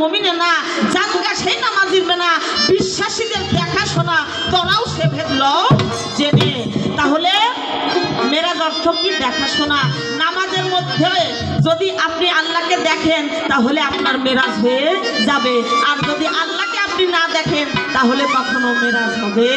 মুমিনেনা জানগা সেই নামাজির না বিশ্বাসীদের দেখাশোনা তোরাও সে ভেদল জেনে। তাহলে মেরাজ অর্থ কি? দেখাশোনা। নামাজের মধ্যে যদি আপনি আল্লাহকে দেখেন তাহলে আপনার মেরাজ হয়ে যাবে, আর যদি আল্লাহকে আপনি না দেখেন তাহলে কখনো মেরাজ হবে।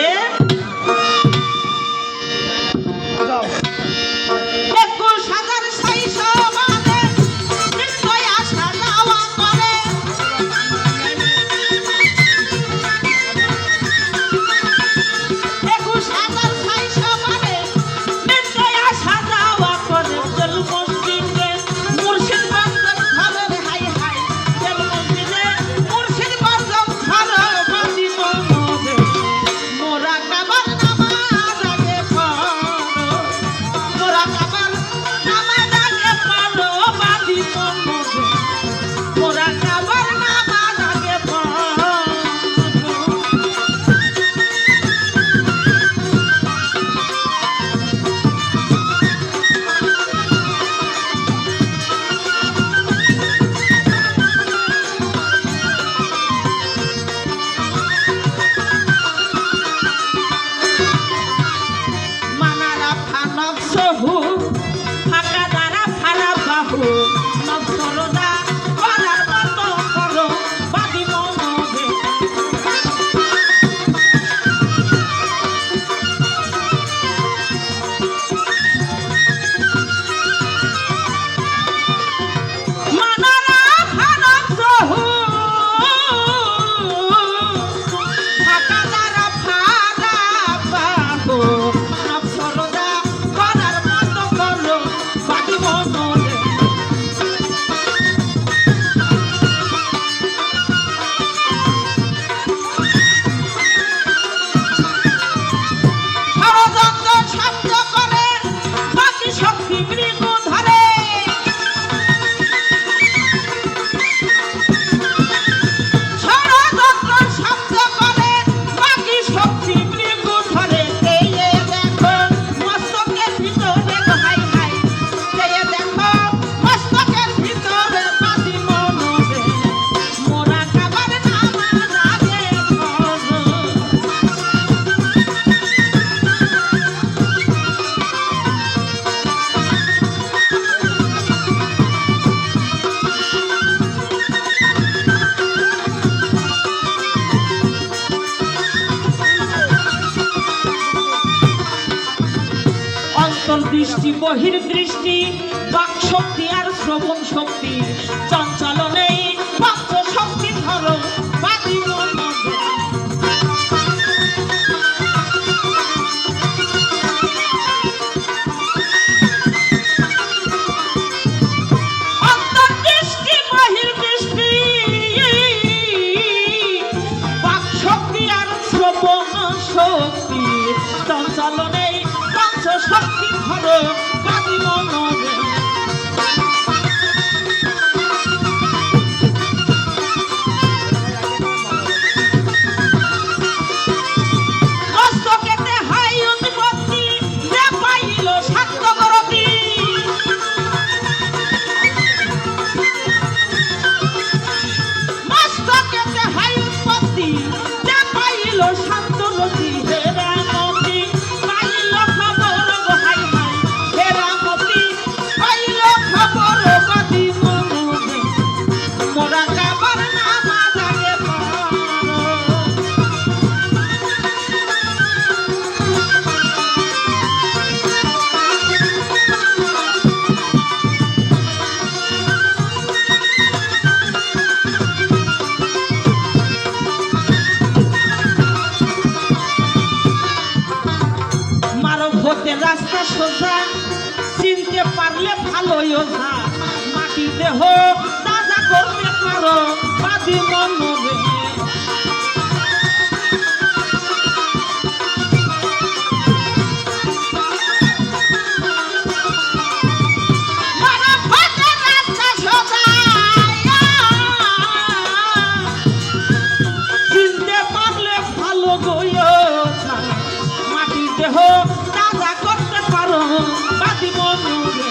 দৃষ্টি বহির্দৃষ্টি বাক শক্তি আর শ্রবণ শক্তি চঞ্চল নেই পঞ্চ শক্তি ধরো বাদি অন্তর্দৃষ্টি বহির্দৃষ্টি বাক শক্তি আর শ্রবণ শক্তি চঞ্চল নেই পঞ্চ শক্তি ধরো বাদি মনোরে। মস্তকেতে হাই উৎপত্তি যে পাইল শান্ত করতি, মস্তকেতে হাই উৎপত্তি যে পাইল শান্ত রতি হেরা মতি পাইল খবর হাই হাই হেরা মতি পাইল খবর বাদি মনোরে মোরা কাবার নামা জাগে মারব হতে রাস্তা সোজা চিনতে পারলে ভালোই ওঝা মাটি দেহ তাজা করতে পারো বাদি মনোরে। মারব হতে রাস্তা সোজা চিনতে পারলে ভালো গই ওঝা মাটি দেহ তাজা করতে পারো বাদি মনোরে।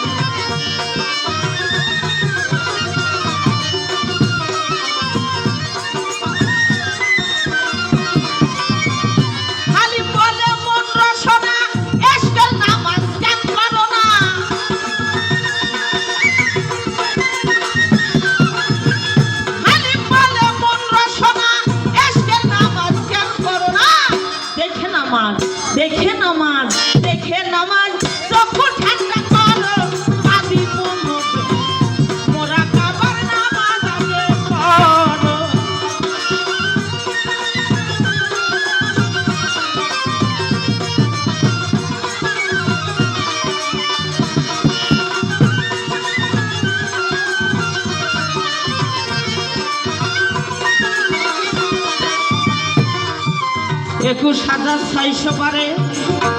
21,600 পারে